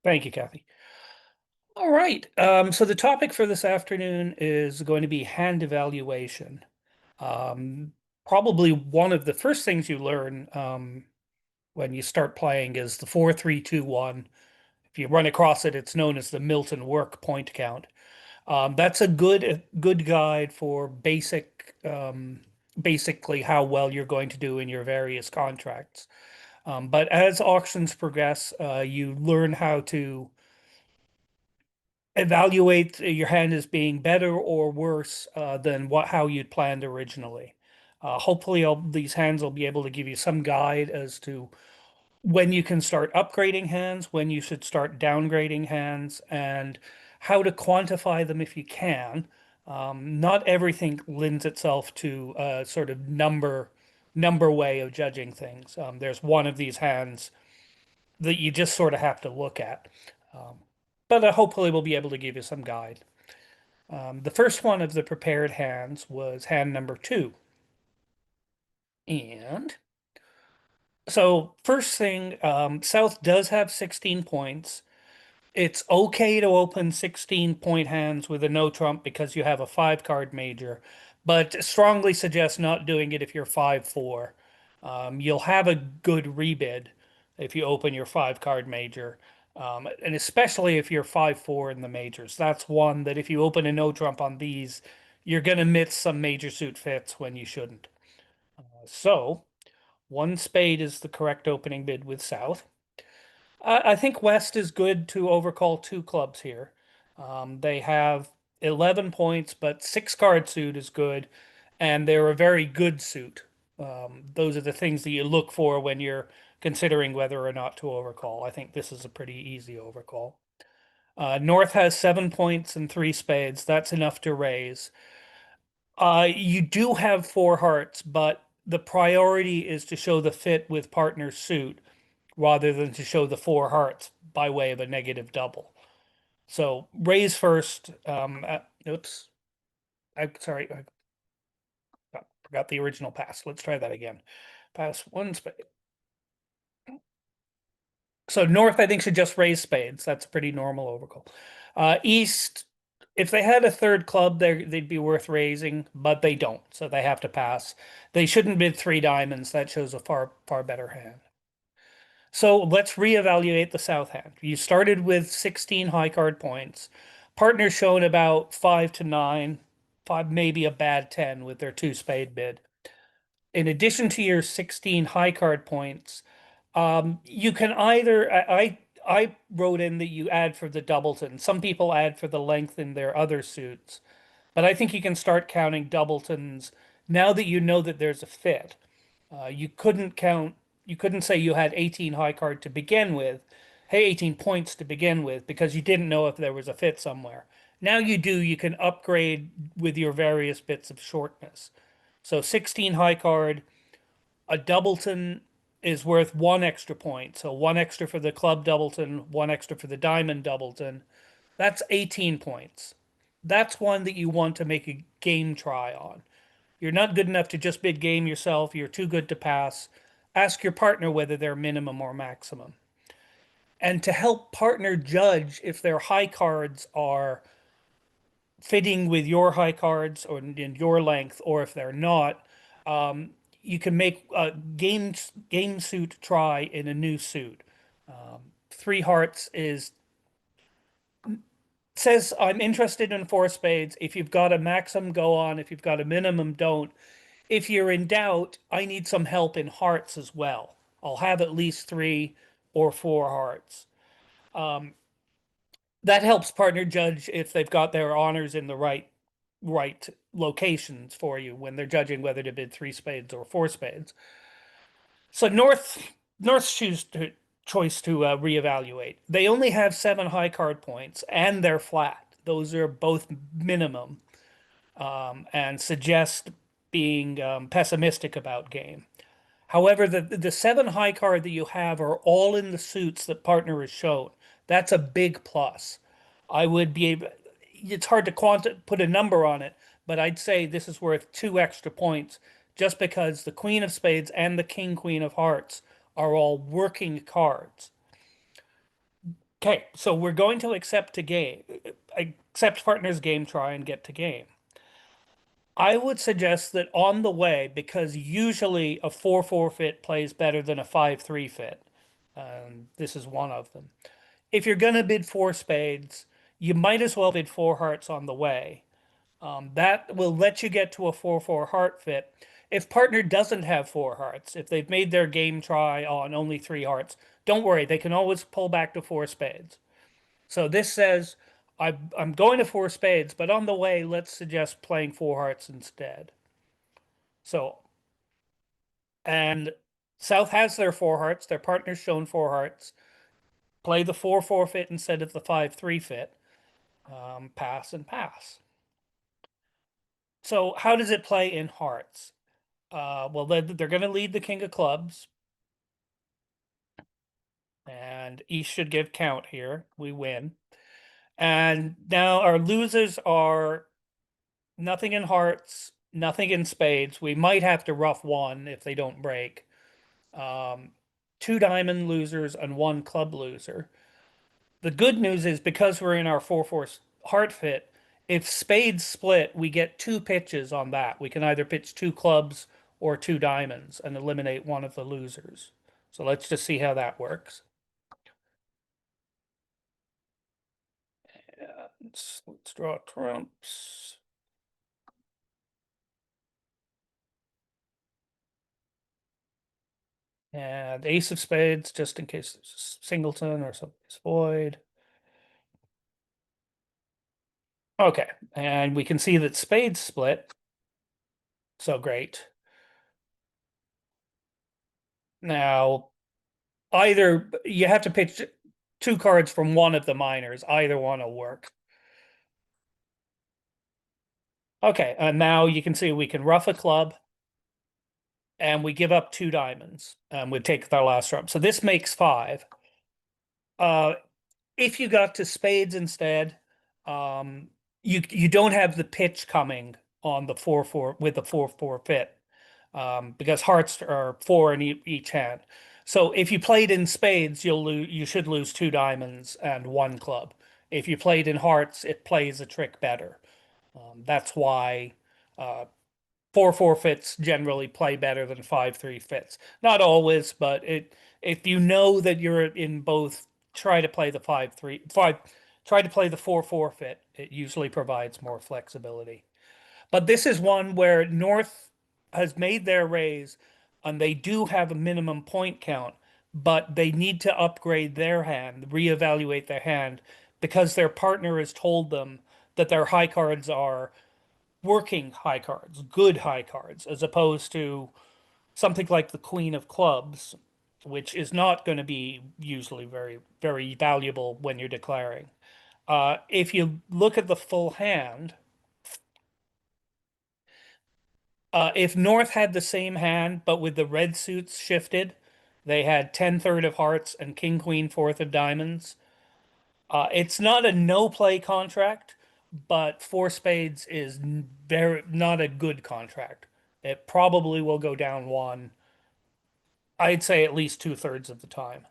Thank you, Kathy. All right. So the topic for this afternoon is going to be hand evaluation. Um, Probably one of the first things you learn when you start playing is the 4-3-2-1. If you run across it, it's known as the Milton work point count. That's a good guide for basically how well you're going to do in your various contracts. But as auctions progress, you learn how to evaluate your hand as being better or worse than how you'd planned originally. Hopefully, these hands will be able to give you some guide as to when you can start upgrading hands, when you should start downgrading hands, and how to quantify them if you can. Not everything lends itself to a sort of number way of judging things. There's one of these hands that you just sort of have to look at. Um, but hopefully we'll be able to give you some guide. The first one of the prepared hands was hand number two. And so first thing, South does have 16 points. It's okay to open 16-point hands with a no trump because you have a five card major, but strongly suggest not doing it if you're 5-4. You'll have a good rebid if you open your five card major, and especially if you're 5-4 in the majors. That's one that if you open a no trump on these, you're going to miss some major suit fits when you shouldn't. So, one spade is the correct opening bid with South. I think West is good to overcall two clubs here. They have 11 points, but six card suit is good, and they're a very good suit. Those are the things that you look for when you're considering whether or not to overcall. I think this is a pretty easy overcall. North has 7 points and three spades. That's enough to raise. You do have four hearts, but the priority is to show the fit with partner suit rather than to show the four hearts by way of a negative double. So raise first. Oops. I'm sorry. Forgot the original pass. Let's try that again. Pass one spade. So North, I think, should just raise spades. That's a pretty normal overcall. East, if they had a third club, they'd be worth raising, but they don't, so they have to pass. They shouldn't bid three diamonds. That shows a far better hand. So let's reevaluate the South hand. You started with 16 high card points. Partners shown about 5 to 9, five maybe a bad 10 with their two spade bid. In addition to your 16 high card points, you can either I wrote in that you add for the doubleton. Some people add for the length in their other suits, but I think you can start counting doubletons now that you know that there's a fit. You couldn't say you had 18 high card to begin with, hey, 18 points to begin with, because you didn't know if there was a fit somewhere. Now you do, you can upgrade with your various bits of shortness. So 16 high card, a doubleton is worth one extra point. So one extra for the club doubleton, one extra for the diamond doubleton. That's 18 points. That's one that you want to make a game try on. You're not good enough to just bid game yourself. You're too good to pass. Ask your partner whether they're minimum or maximum. And to help partner judge if their high cards are fitting with your high cards or in your length, or if they're not, you can make a game suit try in a new suit. Three hearts is says I'm interested in four spades. If you've got a maximum, go on. If you've got a minimum, don't. If you're in doubt, I need some help in hearts as well. I'll have at least three or four hearts. That helps partner judge if they've got their honors in the right locations for you when they're judging whether to bid three spades or four spades. So North's choice to reevaluate. They only have seven high card points and they're flat. Those are both minimum, and suggest being pessimistic about game. However, the seven high card that you have are all in the suits that partner has shown. That's a big plus. I would be able, it's hard to put a number on it, but I'd say this is worth two extra points just because the Queen of Spades and the King Queen of Hearts are all working cards. Okay, so we're going to accept to game, accept partner's game try and get to game. I would suggest that on the way, because usually a 4-4 fit plays better than a 5-3 fit. This is one of them. If you're going to bid four spades, you might as well bid four hearts on the way. That will let you get to a 4-4 heart fit. If partner doesn't have four hearts, if they've made their game try on only three hearts, don't worry, they can always pull back to four spades. So this says, I'm going to four spades, but on the way, let's suggest playing four hearts instead. So, and South has their four hearts, their partner's shown four hearts. Play the 4-4 fit instead of the 5-3 fit. Pass and pass. So how does it play in hearts? Well, they're going to lead the king of clubs, and East should give count here. We win. And now our losers are nothing in hearts, nothing in spades. We might have to rough one if they don't break. Um, two diamond losers and one club loser. The good news is because we're in our 4-4 heart fit, if spades split, we get two pitches on that. We can either pitch two clubs or two diamonds and eliminate one of the losers. So let's just see how that works. Let's draw trumps. And ace of spades, just in case there's a singleton or something's void. Okay, and we can see that spades split. So great. Now, either you have to pitch two cards from one of the minors. Either one will work. Okay, and now you can see we can rough a club and we give up two diamonds. We take our last trump. So this makes five. Uh, if you got to spades instead, you don't have the pitch coming on the 4-4 with the 4-4 fit, because hearts are four in each hand. So if you played in spades, you should lose two diamonds and one club. If you played in hearts, it plays a trick better. That's why uh, 4-4 fits generally play better than 5-3 fits. Not always, but if you know that you're in both, try to play the 5-3 5 try to play the 4-4 fit. It usually provides more flexibility. But this is one where North has made their raise and they do have a minimum point count, but they need to upgrade their hand, reevaluate their hand, because their partner has told them that their high cards are working high cards, good high cards, as opposed to something like the Queen of Clubs, which is not going to be usually very, very valuable when you're declaring. If you look at the full hand, if North had the same hand, but with the red suits shifted, they had 10 third of hearts and King Queen fourth of diamonds. It's not a no play contract, but four spades is very not a good contract. It probably will go down one, I'd say at least 2/3 of the time.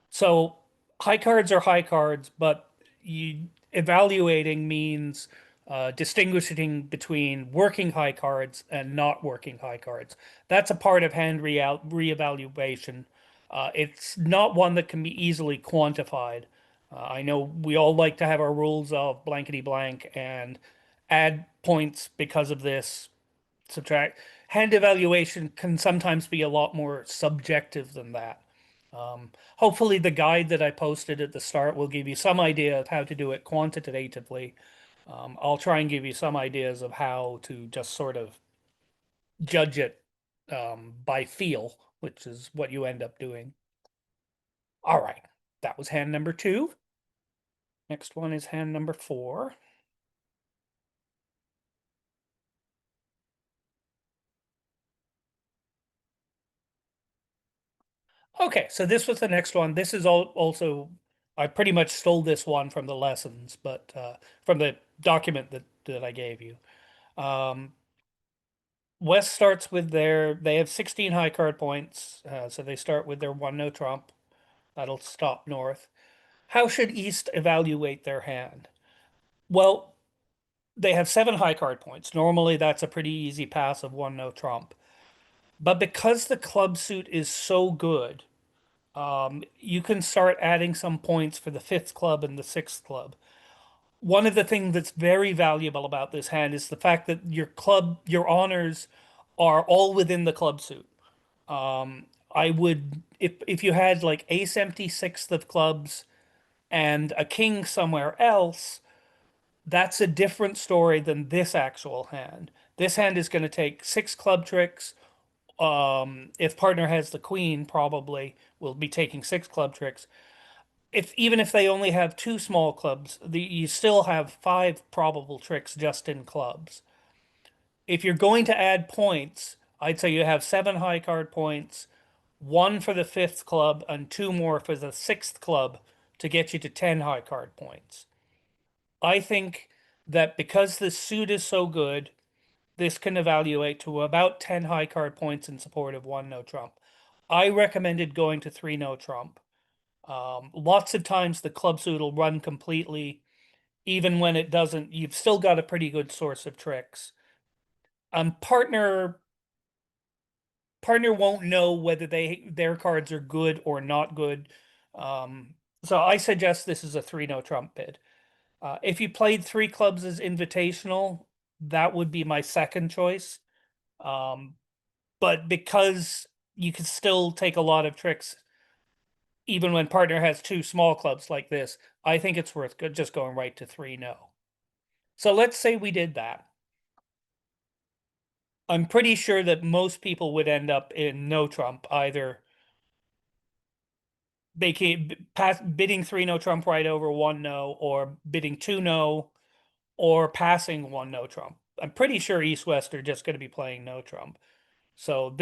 So high cards are high cards, but you evaluating means distinguishing between working high cards and not working high cards. That's a part of hand reevaluation. It's not one that can be easily quantified. I know we all like to have our rules of blankety blank and add points because of this, subtract. Hand evaluation can sometimes be a lot more subjective than that. Hopefully, the guide that I posted at the start will give you some idea of how to do it quantitatively. I'll try and give you some ideas of how to just sort of judge it by feel, which is what you end up doing. All right, that was hand number two. Next one is hand number four. Okay, so this was the next one. This is also, I pretty much stole this one from the lessons, but from the document that I gave you. Um, West starts with they have 16 high card points, so they start with their one no trump. That'll stop North. How should East evaluate their hand? Well, they have 7 high card points. Normally, that's a pretty easy pass of one no trump. But because the club suit is so good, you can start adding some points for the fifth club and the sixth club. One of the things that's very valuable about this hand is the fact that your honors are all within the club suit. I would, if you had like ace empty sixth of clubs and a king somewhere else, that's a different story than this actual hand. This hand is going to take 6 club tricks. If partner has the queen, probably will be taking 6 club tricks. If even if they only have 2 small clubs, you still have 5 probable tricks just in clubs. If you're going to add points, I'd say you have 7 high card points, one for the fifth club, and 2 more for the sixth club to get you to 10 high card points. I think that because the suit is so good, this can evaluate to about 10 high card points in support of one no trump. I recommended going to 3 no trump. Lots of times the club suit will run completely. Even when it doesn't, you've still got a pretty good source of tricks. Partner won't know whether their cards are good or not good. So I suggest this is a 3 no trump bid. If you played 3 clubs as invitational, that would be my second choice. Um, but because you can still take a lot of tricks, even when partner has 2 small clubs like this, I think it's worth just going right to 3 no. So let's say we did that. I'm pretty sure that most people would end up in no trump, either bidding 3 no trump right over 1 no, or bidding 2 no, or passing 1 no trump. I'm pretty sure East West are just going to be playing no trump. So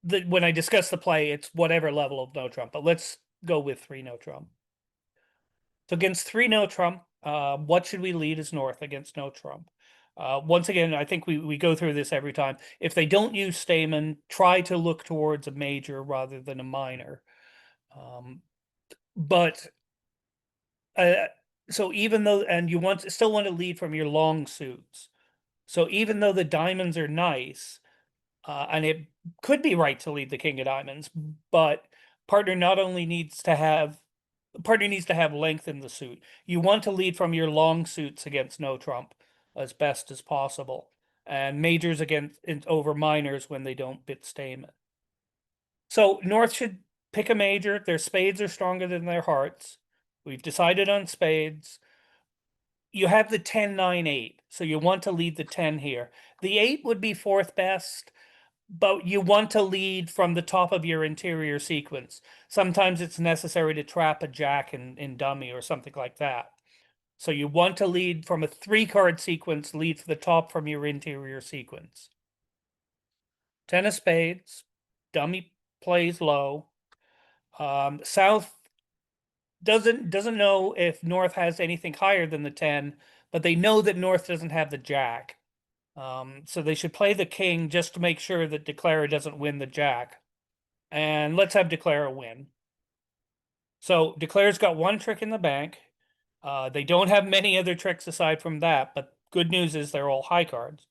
when I discuss the play, it's whatever level of no trump, but let's go with 3 no trump. So against 3 no trump, what should we lead as North against no trump? Once again, I think we go through this every time. If they don't use Stamen, try to look towards a major rather than a minor. But uh, so even though, and you still want to lead from your long suits. So even though the diamonds are nice, and it could be right to lead the king of diamonds, but partner not only needs to have partner needs to have length in the suit. You want to lead from your long suits against no trump as best as possible, and majors against over minors when they don't bit stamen. So North should pick a major. Their spades are stronger than their hearts. We've decided on spades. You have the 10-9-8, so you want to lead the 10 here. The 8 would be fourth best, but you want to lead from the top of your interior sequence. Sometimes it's necessary to trap a jack in dummy or something like that. So you want to lead from a 3-card sequence, lead for the top from your interior sequence. 10 of spades, dummy plays low. South doesn't know if North has anything higher than the 10, but they know that North doesn't have the jack. So they should play the king just to make sure that Declare doesn't win the jack. And let's have Declare win. So Declare's got 1 trick in the bank. They don't have many other tricks aside from that, but good news is they're all high cards.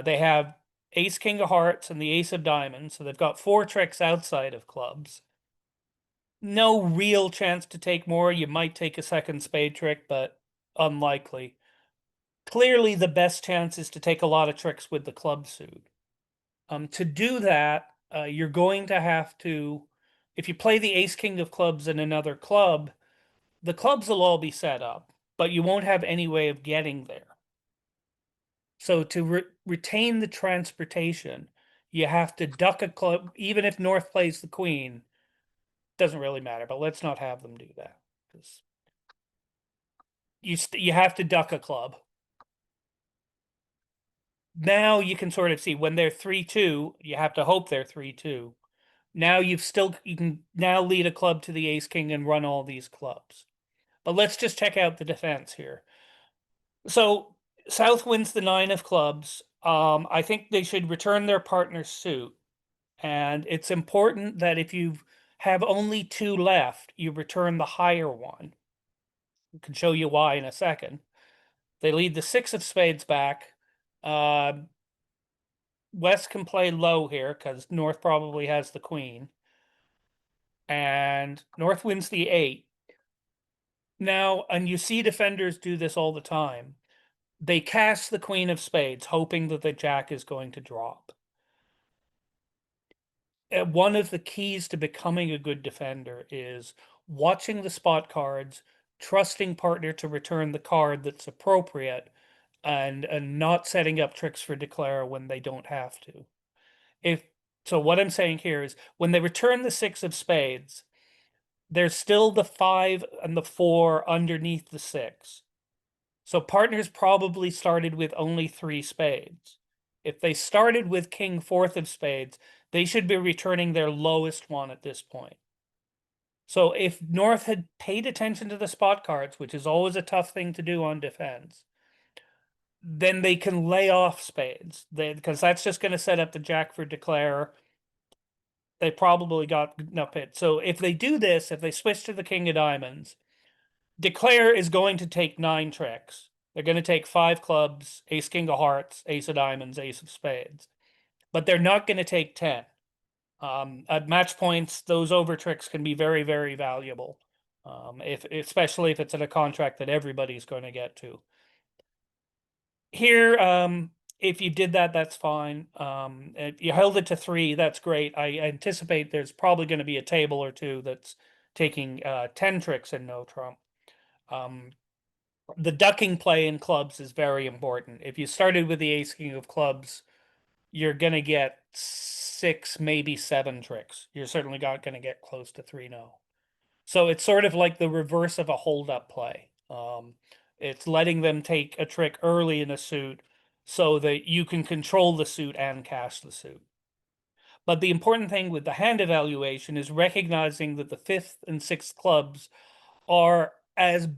They have Ace King of Hearts and the Ace of Diamonds, so they've got 4 tricks outside of clubs. No real chance to take more. You might take a second spade trick, but unlikely. Clearly, the best chance is to take a lot of tricks with the club suit. To do that, you're going to have to, if you play the Ace King of Clubs in another club, the clubs will all be set up, but you won't have any way of getting there. So to retain the transportation, you have to duck a club, even if North plays the queen, doesn't really matter, but let's not have them do that, because you have to duck a club. Now you can sort of see when they're 3-2, you have to hope they're 3-2. Now you can now lead a club to the ace king and run all these clubs. But let's just check out the defense here. So South wins the 9 of clubs. I think they should return their partner's suit. And it's important that if you have only two left, you return the higher one. I can show you why in a second. They lead the six of spades back. Uh, West can play low here because North probably has the queen. And North wins the eight. Now, and you see defenders do this all the time. They cast the queen of spades, hoping that the jack is going to drop. One of the keys to becoming a good defender is watching the spot cards, trusting partner to return the card that's appropriate, and not setting up tricks for declare when they don't have to. If so, what I'm saying here is when they return the six of spades, there's still the five and the four underneath the six. So partners probably started with only three spades. If they started with king fourth of spades, they should be returning their lowest one at this point. So if North had paid attention to the spot cards, which is always a tough thing to do on defense, then they can lay off spades. Because that's just going to set up the jack for declare. They probably got enough hit. So if they do this, if they switch to the king of diamonds, declare is going to take nine tricks. They're going to take five clubs, ace king of hearts, ace of diamonds, ace of spades. But they're not going to take 10. At match points, those over tricks can be very, very valuable. Especially if it's in a contract that everybody's going to get to. Here, if you did that, that's fine. If you held it to three, that's great. I anticipate there's probably going to be a table or two that's taking 10 tricks and no trump. The ducking play in clubs is very important. If you started with the ace king of clubs, you're gonna get six, maybe seven tricks. You're certainly not gonna get close to three no. So it's sort of like the reverse of a hold-up play. It's letting them take a trick early in a suit so that you can control the suit and cash the suit. But the important thing with the hand evaluation is recognizing that the fifth and sixth clubs are as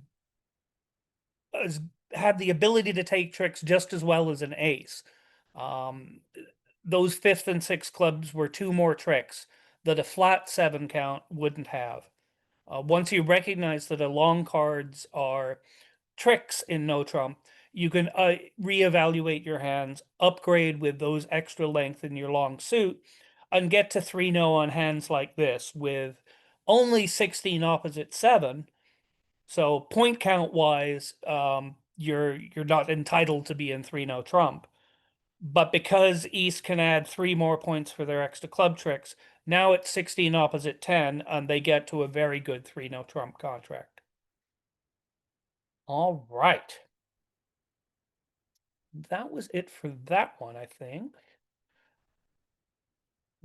have the ability to take tricks just as well as an ace. Um, those fifth and sixth clubs were two more tricks that a flat seven count wouldn't have. Once you recognize that a long cards are tricks in no trump, you can reevaluate your hands, upgrade with those extra length in your long suit, and get to 3-0 on hands like this with only 16 opposite 7. So point count wise, you're not entitled to be in 3-0 trump. But because East can add 3 more points for their extra club tricks, now it's 16 opposite 10, and they get to a very good 3-0 trump contract. All right. That was it for that one, I think.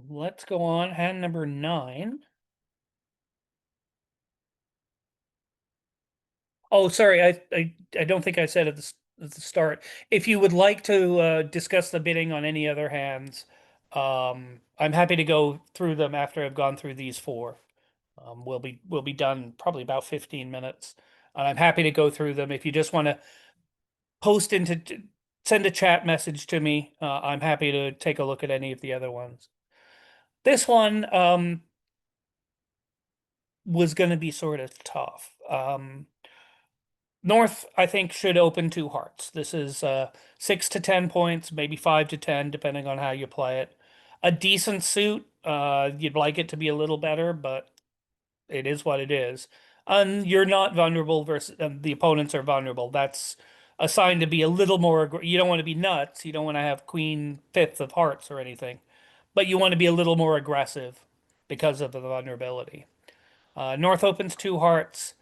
Let's go on. Hand number 9. Oh, sorry. I don't think I said at the start. If you would like to discuss the bidding on any other hands, I'm happy to go through them after I've gone through these four. We'll be done probably about 15 minutes, and I'm happy to go through them. If you just want to post into send a chat message to me, I'm happy to take a look at any of the other ones. This one was going to be sort of tough. North, I think, should open two hearts. This is 6 to 10 points, maybe 5 to 10, depending on how you play it. A decent suit, you'd like it to be a little better, but it is what it is. And you're not vulnerable versus the opponents are vulnerable. That's a sign to be a little more. You don't want to be nuts. You don't want to have queen fifth of hearts or anything, but you want to be a little more aggressive because of the vulnerability. North opens two hearts.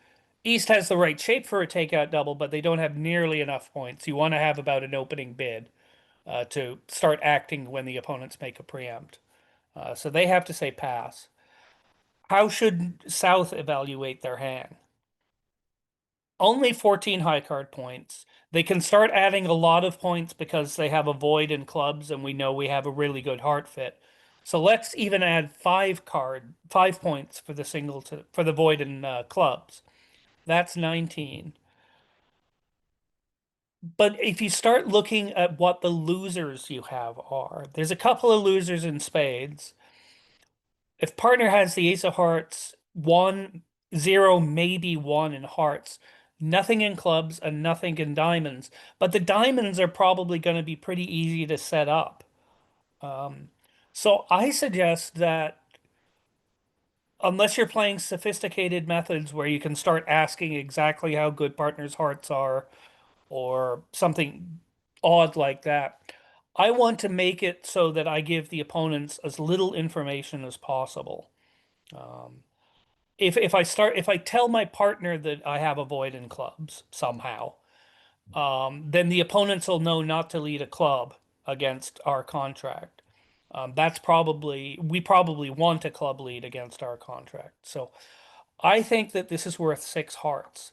East has the right shape for a takeout double, but they don't have nearly enough points. You want to have about an opening bid to start acting when the opponents make a preempt. So they have to say pass. How should South evaluate their hand? Only 14 high card points. They can start adding a lot of points because they have a void in clubs, and we know we have a really good heart fit. So let's even add 5 points for the for the void in clubs. That's 19. But if you start looking at what the losers you have are, there's a couple of losers in spades. If partner has the ace of hearts, one, zero, maybe one in hearts, nothing in clubs and nothing in diamonds. But the diamonds are probably going to be pretty easy to set up. Um, so I suggest that unless you're playing sophisticated methods where you can start asking exactly how good partners' hearts are or something odd like that, I want to make it so that I give the opponents as little information as possible. Um, if I tell my partner that I have a void in clubs somehow, then the opponents will know not to lead a club against our contract. That's probably we probably want a club lead against our contract. So I think that this is worth six hearts.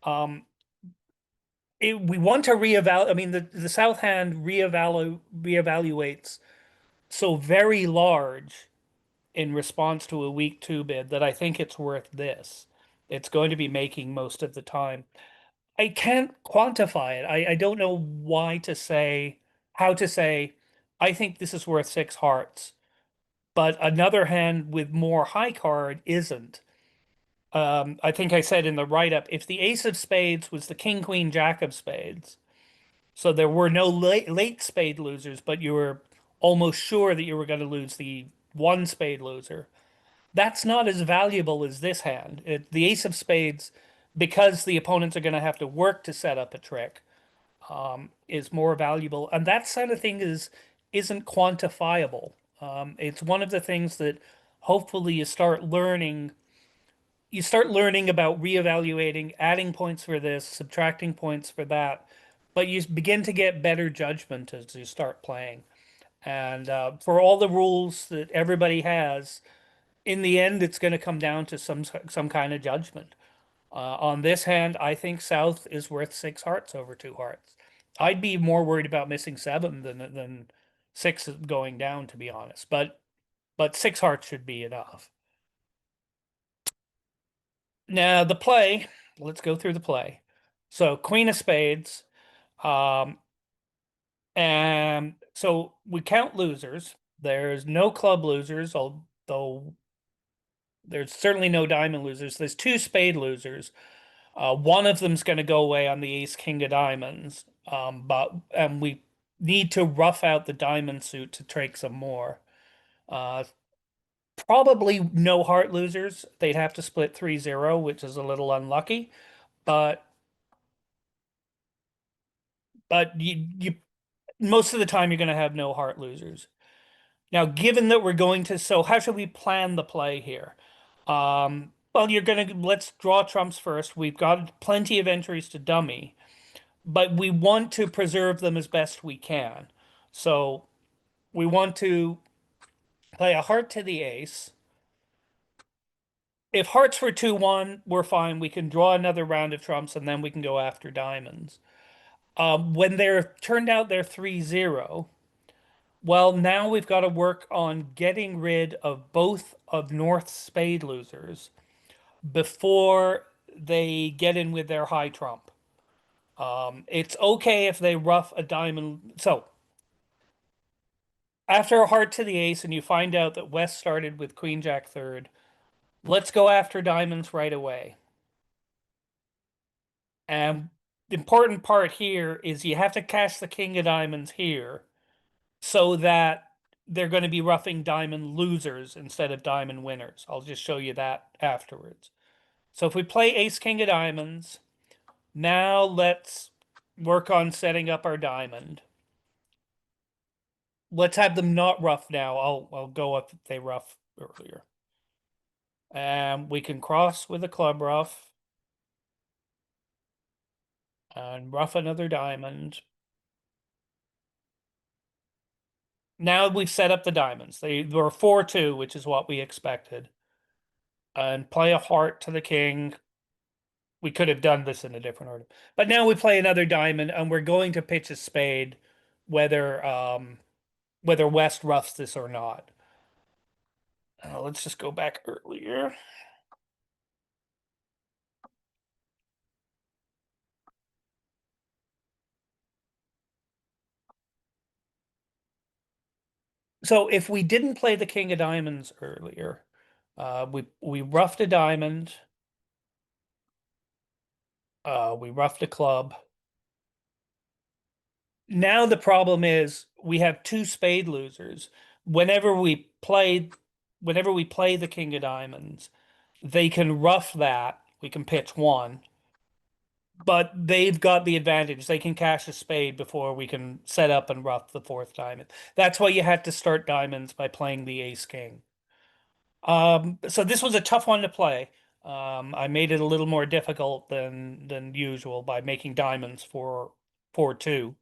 Um, we want to reevaluate. I mean, the south hand reevaluates so very large in response to a weak two bid that I think it's worth this. It's going to be making most of the time. I can't quantify it. I don't know why to say, how to say, I think this is worth six hearts, but another hand with more high card isn't. I think I said in the write-up, if the ace of spades was the king, queen, jack of spades, so there were no late spade losers, but you were almost sure that you were going to lose the one spade loser. That's not as valuable as this hand. The ace of spades, because the opponents are going to have to work to set up a trick, is more valuable. And that sort of thing isn't quantifiable. It's one of the things that hopefully you start learning. You start learning about reevaluating, adding points for this, subtracting points for that, but you begin to get better judgment as you start playing. And for all the rules that everybody has, in the end, it's going to come down to some kind of judgment. On this hand, I think South is worth six hearts over two hearts. I'd be more worried about missing seven than six going down, to be honest. But six hearts should be enough. Now the play, let's go through the play. So Queen of Spades, um, and so we count losers. There's no club losers, although there's certainly no diamond losers. There's two spade losers. One of them's going to go away on the ace king of diamonds, but we need to rough out the diamond suit to take some more. Uh, Probably no heart losers. They'd have to split 3-0, which is a little unlucky, but you most of the time you're going to have no heart losers. Now, given that we're going to, so how should we plan the play here? Well, let's draw trumps first. We've got plenty of entries to dummy, but we want to preserve them as best we can. So we want to play a heart to the ace. If hearts were 2-1, we're fine. We can draw another round of trumps and then we can go after diamonds. When they're turned out they're 3-0, well, now we've got to work on getting rid of both of North's spade losers before they get in with their high trump. It's okay if they rough a diamond. So after a heart to the ace and you find out that West started with Queen Jack third, let's go after diamonds right away. And the important part here is you have to cash the king of diamonds here so that they're going to be roughing diamond losers instead of diamond winners. I'll just show you that afterwards. So if we play ace king of diamonds, now let's work on setting up our diamond. Let's have them not rough now. I'll go if they rough earlier. And we can cross with a club rough and rough another diamond. Now we've set up the diamonds. They were 4-2, which is what we expected. And play a heart to the king. We could have done this in a different order. But now we play another diamond and we're going to pitch a spade whether West roughs this or not. Let's just go back earlier. So if we didn't play the King of Diamonds earlier, we roughed a diamond, we roughed a club. Now the problem is we have two spade losers. Whenever we play, whenever we play the King of Diamonds, they can rough that. We can pitch one, but they've got the advantage. They can cash a spade before we can set up and rough the fourth diamond. That's why you had to start diamonds by playing the ace king. So this was a tough one to play. I made it a little more difficult than usual by making diamonds for 4-2.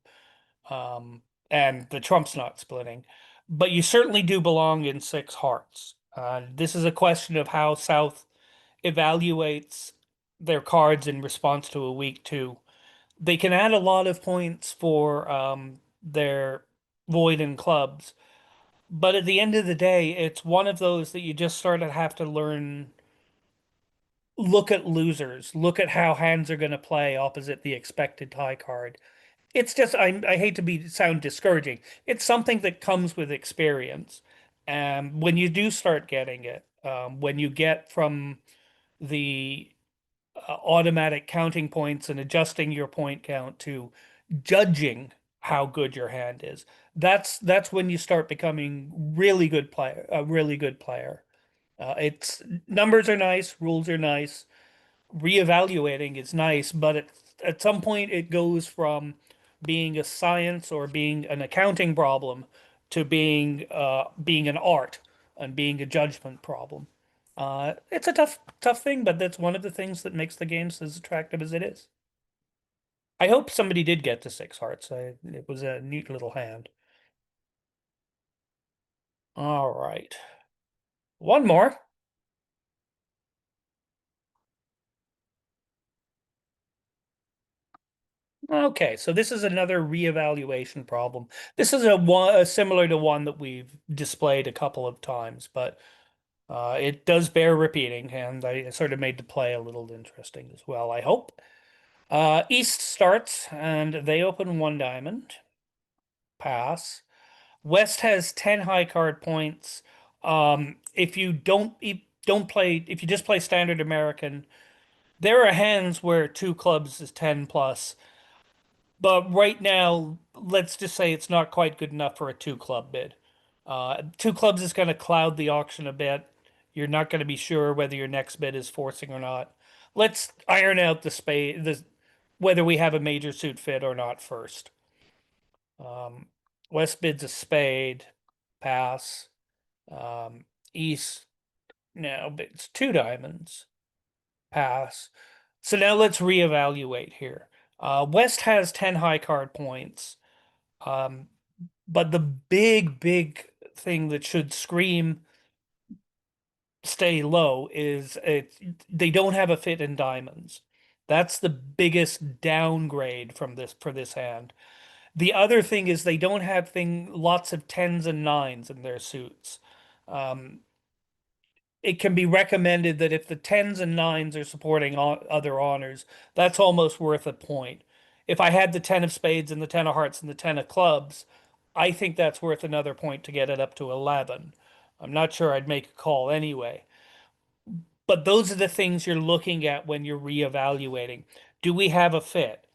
And the trump's not splitting. But you certainly do belong in six hearts. This is a question of how South evaluates their cards in response to a week two. They can add a lot of points for their void and clubs, but at the end of the day, it's one of those that you just sort of have to learn. Look at losers. Look at how hands are going to play opposite the expected high card. It's just I hate to be sound discouraging. It's something that comes with experience. When you do start getting it, when you get from the automatic counting points and adjusting your point count to judging how good your hand is, that's when you start becoming really good player, a really good player. It's numbers are nice, rules are nice, reevaluating is nice, but at some point it goes from being a science or being an accounting problem to being an art and being a judgment problem. It's a tough thing, but that's one of the things that makes the games as attractive as it is. I hope somebody did get to six hearts. It was a neat little hand. All right. One more. Okay, so this is another reevaluation problem. This is similar to one that we've displayed a couple of times, but it does bear repeating, and I sort of made the play a little interesting as well, I hope. East starts, and they open one diamond. Pass. West has 10 high card points. If you just play standard American, there are hands where two clubs is 10 plus. But right now, let's just say it's not quite good enough for a two club bid. Two clubs is going to cloud the auction a bit. You're not going to be sure whether your next bid is forcing or not. Let's iron out whether we have a major suit fit or not first. Um, West bids a spade, pass. East now bids two diamonds, pass. So now let's reevaluate here. West has 10 high card points. Um, but the big thing that should scream stay low is they don't have a fit in diamonds. That's the biggest downgrade from this for this hand. The other thing is they don't have lots of tens and nines in their suits. Um, it can be recommended that if the tens and nines are supporting other honors, that's almost worth a point. If I had the 10 of spades and the 10 of hearts and the 10 of clubs, I think that's worth another point to get it up to 11. I'm not sure I'd make a call anyway. But those are the things you're looking at when you're reevaluating. Do we have a fit?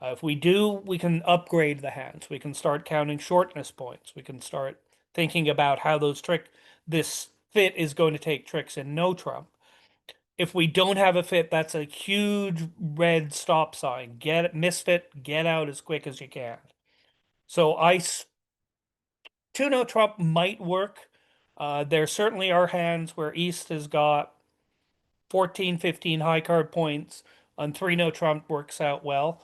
If we do, we can upgrade the hands. We can start counting shortness points. We can start thinking about how this fit is going to take tricks in no trump. If we don't have a fit, that's a huge red stop sign. Misfit, get out as quick as you can. So two no trump might work. There certainly are hands where East has got 14, 15 high card points on three no trump works out well.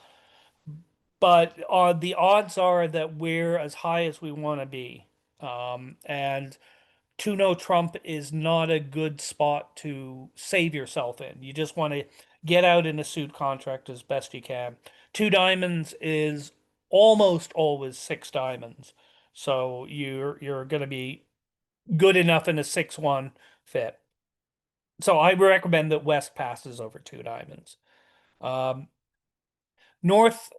But the odds are that we're as high as we want to be. And two no trump is not a good spot to save yourself in. You just want to get out in a suit contract as best you can. Two diamonds is almost always six diamonds. So you're going to be good enough in a 6-1 fit. So I recommend that West passes over two diamonds. Um, North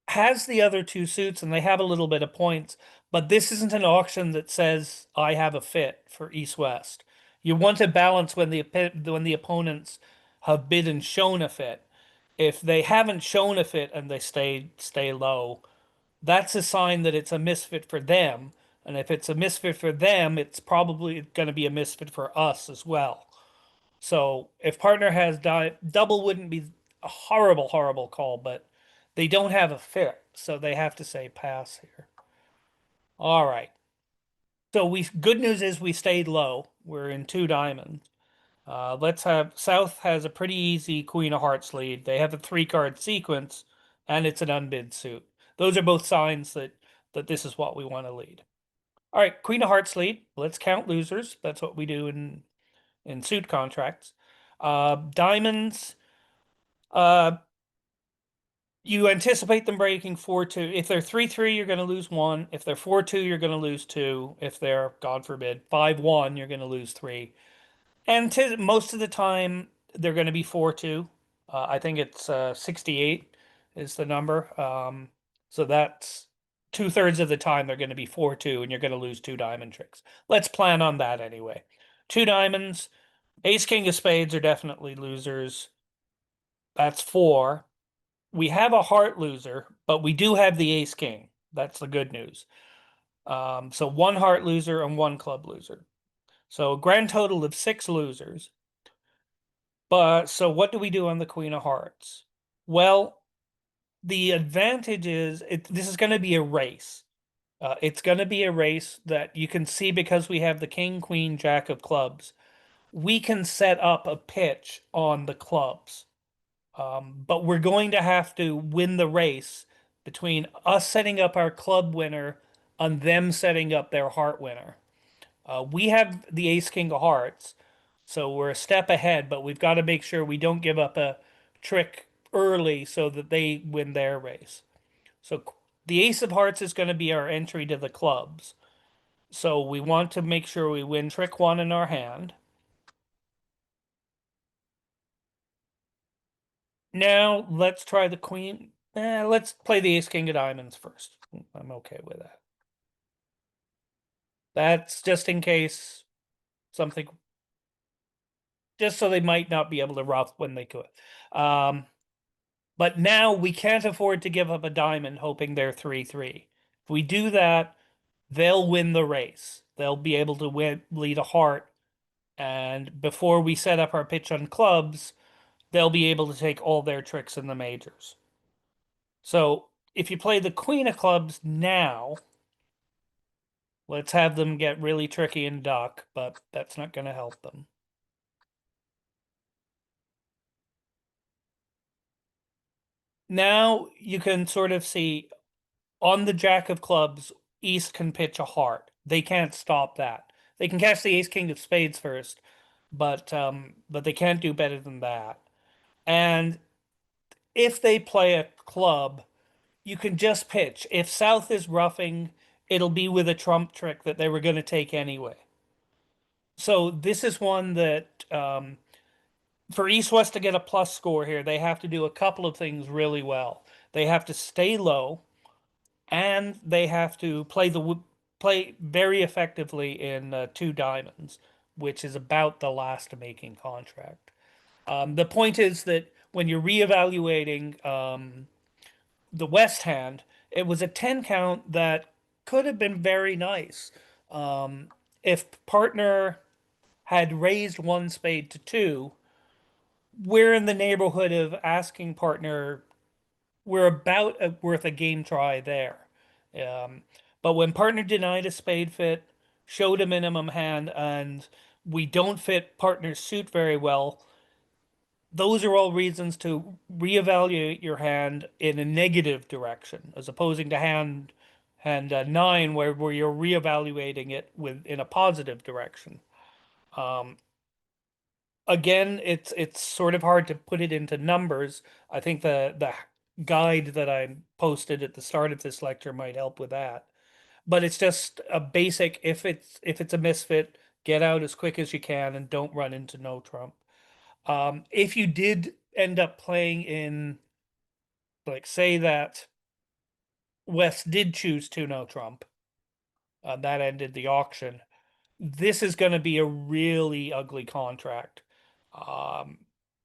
has the other two suits and they have a little bit of points, But this isn't an auction that says I have a fit for East-West. You want to balance when the opponents have bid and shown a fit. If they haven't shown a fit and they stay low, that's a sign that it's a misfit for them. And if it's a misfit for them, it's probably going to be a misfit for us as well. So if partner has double wouldn't be a horrible, horrible call, but they don't have a fit, so they have to say pass here. All right. So we good news is we stayed low. We're in two diamonds. Let's have South has a pretty easy Queen of Hearts lead. They have a three-card sequence, and it's an unbid suit. Those are both signs that this is what we want to lead. All right, Queen of Hearts lead. Let's count losers. That's what we do in suit contracts. Diamonds. Uh, you anticipate them breaking 4-2. If they're 3-3, you're going to lose one. If they're 4-2, you're going to lose two. If they're, God forbid, 5-1, you're going to lose three. And most of the time, they're going to be 4-2. I think it's 68 is the number. So that's two-thirds of the time they're going to be 4-2, and you're going to lose two diamond tricks. Let's plan on that anyway. Two diamonds. Ace, king of spades are definitely losers. That's four. We have a heart loser, but we do have the ace king. That's the good news. So one heart loser and one club loser. So a grand total of six losers. But so what do we do on the queen of hearts? Well, the advantage is this is going to be a race. It's going to be a race that you can see because we have the king, queen, jack of clubs. We can set up a pitch on the clubs. But we're going to have to win the race between us setting up our club winner and them setting up their heart winner. We have the ace king of hearts, so we're a step ahead, but we've got to make sure we don't give up a trick early so that they win their race. So the ace of hearts is going to be our entry to the clubs. So we want to make sure we win trick one in our hand. Now let's try the queen. Let's play the ace king of diamonds first. I'm okay with that. That's just in case something, just so they might not be able to ruff when they could. But now we can't afford to give up a diamond hoping they're 3-3. If we do that, they'll win the race. They'll be able to lead a heart. And before we set up our pitch on clubs, they'll be able to take all their tricks in the majors. So if you play the queen of clubs now, let's have them get really tricky and duck, but that's not going to help them. Now you can sort of see on the jack of clubs, East can pitch a heart. They can't stop that. They can catch the ace king of spades first, but they can't do better than that. And if they play a club, you can just pitch. If South is roughing, it'll be with a trump trick that they were going to take anyway. So this is one that for East West to get a plus score here, they have to do a couple of things really well. They have to stay low, and they have to play very effectively in two diamonds, which is about the last making contract. The point is that when you're reevaluating the West hand, it was a 10 count that could have been very nice. If partner had raised one spade to two, we're in the neighborhood of asking partner, we're about worth a game try there. Um, but when partner denied a spade fit, showed a minimum hand, and we don't fit partner's suit very well, those are all reasons to reevaluate your hand in a negative direction, as opposing to hand nine, where you're reevaluating it in a positive direction. Um, Again, it's sort of hard to put it into numbers. I think the guide that I posted at the start of this lecture might help with that. But it's just a basic, if it's a misfit, get out as quick as you can and don't run into no trump. If you did end up playing in, like, say that West did choose to no trump, That ended the auction. This is going to be a really ugly contract. Um,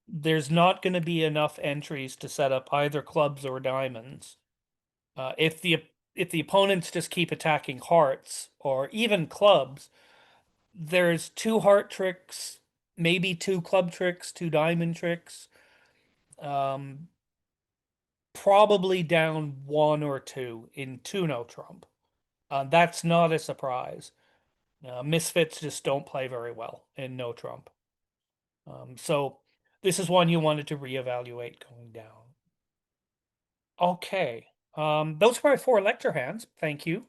there's not going to be enough entries to set up either clubs or diamonds. If the opponents just keep attacking hearts or even clubs, there's two heart tricks, maybe two club tricks, two diamond tricks. Um, Probably down one or two in two no trump. That's not a surprise. Misfits just don't play very well in no trump. So this is one you wanted to reevaluate going down. Okay. Those were my four lecture hands. Thank you.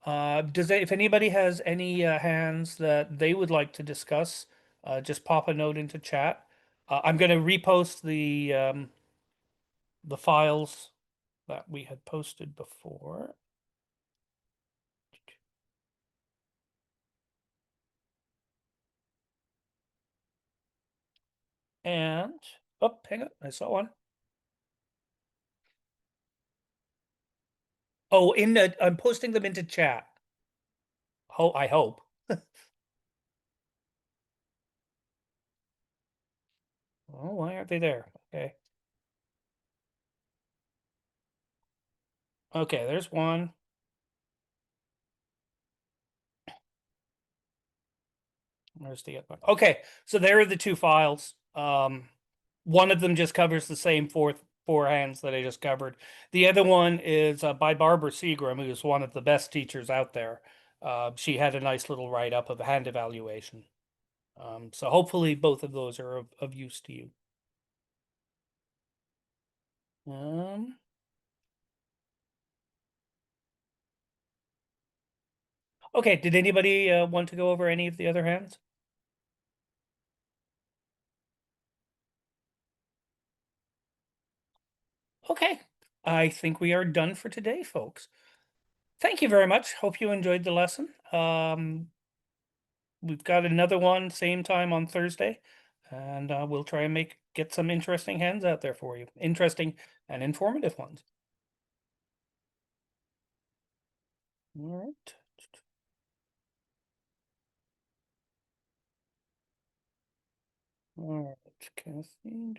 If anybody has any hands that they would like to discuss, just pop a note into chat. I'm going to repost the files that we had posted before. And oh, hang on, I saw one. Oh, I'm posting them into chat. Oh, I hope. Oh, why aren't they there? Okay. Okay, there's one. Where's the other one? Okay, so there are the two files. One of them just covers the same four hands that I just covered. The other one is by Barbara Seagram, who is one of the best teachers out there. She had a nice little write-up of a hand evaluation. So hopefully both of those are of use to you. Um, okay, did anybody want to go over any of the other hands? Okay, I think we are done for today, folks. Thank you very much. Hope you enjoyed the lesson. We've got another one same time on Thursday, and we'll try and get some interesting hands out there for you. Interesting and informative ones. All right. All right, Kathleen.